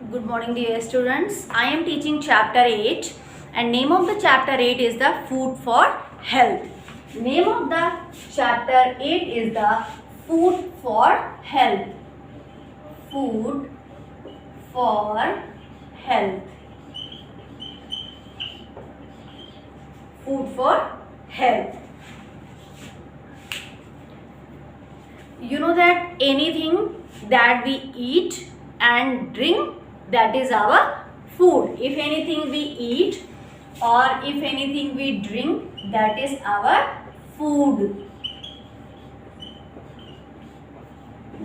Good morning dear students. I am teaching chapter 8 and name of the chapter 8 is the food for health. Name of the chapter 8 is the food for health. Food for health. Food for health. You know that anything that we eat and drink, that is our food. If anything we eat or if anything we drink, that is our food.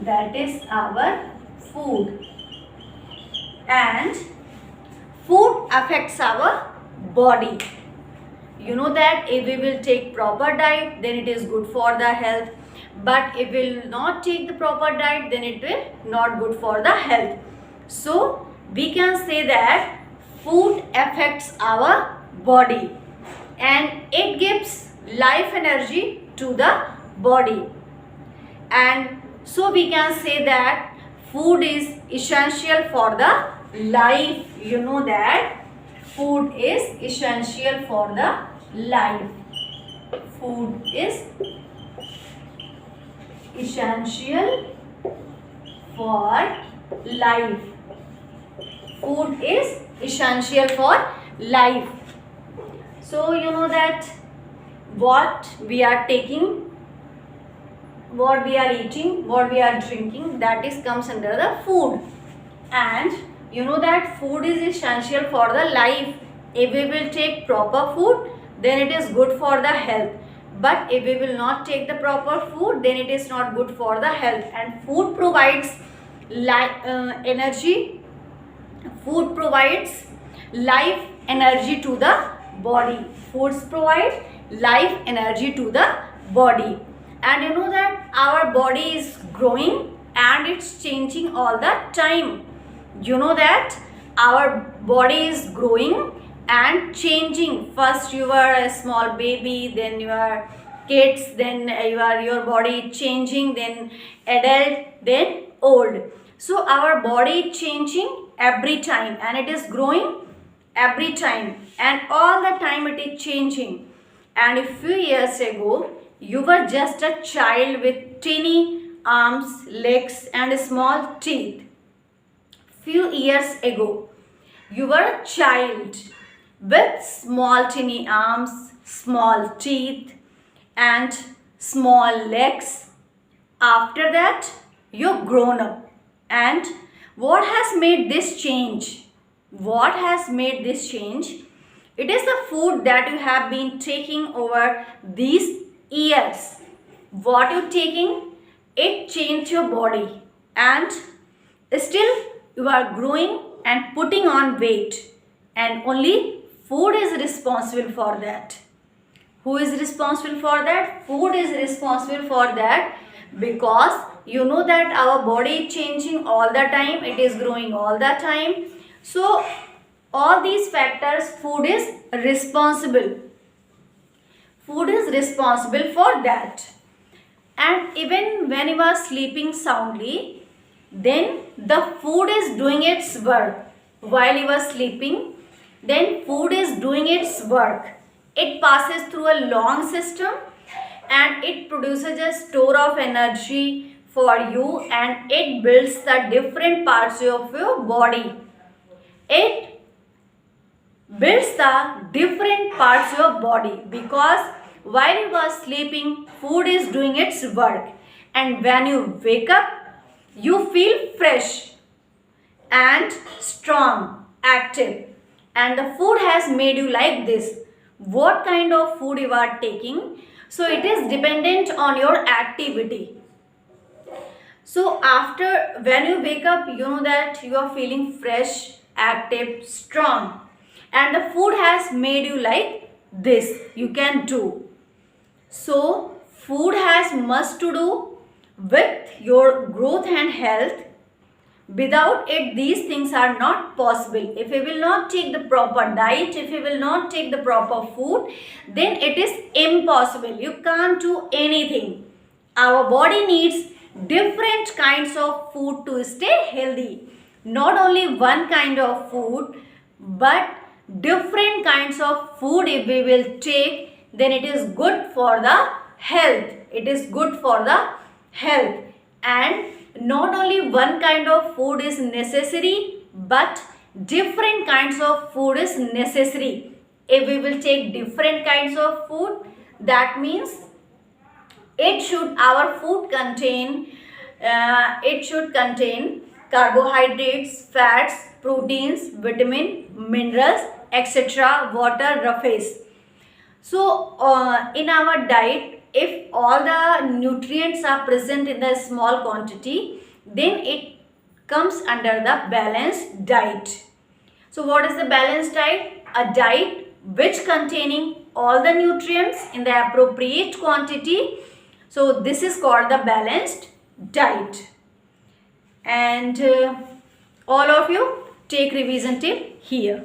That is our food. And food affects our body. You know that if we will take proper diet, then it is good for the health. But if we will not take the proper diet, then it will not good for the health. So we can say that food affects our body and it gives life energy to the body. And so we can say that food is essential for the life. You know that food is essential for the life. Food is essential for life. Food is essential for life. So you know that what we are taking, what we are eating, what we are drinking, that is comes under the food. And you know that food is essential for the life. If we will take proper food, then it is good for the health. But if we will not take the proper food, then it is not good for the health. And food provides energy. Food provides life energy to the body. Foods provide life energy to the body. And you know that our body is growing and it's changing all the time. You know that our body is growing and changing. First you are a small baby, then you are kids, then your body changing, then adult, then old. So our body changing every time and it is growing every time and all the time it is changing. And a few years ago you were just a child with tiny arms, legs and small teeth. Few years ago you were a child with small tiny arms, small teeth and small legs. After that you're grown up. And what has made this change? What has made this change? It is the food that you have been taking over these years. What you're taking, it changed your body and still you are growing and putting on weight, and only food is responsible for that. Who is responsible for that? Food is responsible for that, because you know that our body is changing all the time, it is growing all the time. So all these factors, food is responsible. Food is responsible for that. And even when you are sleeping soundly, then the food is doing its work. While you are sleeping, then food is doing its work. It passes through a long system and it produces a store of energy for you and it builds the different parts of your body. It builds the different parts of your body, because while you are sleeping, food is doing its work, and when you wake up, you feel fresh and strong, active, and the food has made you like this. What kind of food you are taking? So it is dependent on your activity. So after when you wake up, you know that you are feeling fresh, active, strong, and the food has made you like this. You can do. So food has much to do with your growth and health. Without it, these things are not possible. If we will not take the proper diet, if we will not take the proper food, then it is impossible. You can't do anything. Our body needs different kinds of food to stay healthy. not only one kind of food, but different kinds of food if we will take, then it is good for the health. It is good for the health. And not only one kind of food is necessary, but different kinds of food is necessary. If we will take different kinds of food, that means our food contain it should contain carbohydrates, fats, proteins, vitamin, minerals, etc., water, roughage. So in our diet, if all the nutrients are present in the small quantity, then it comes under the balanced diet. So what is the balanced diet? A diet which containing all the nutrients in the appropriate quantity. So this is called the balanced diet. And all of you take revision tip here.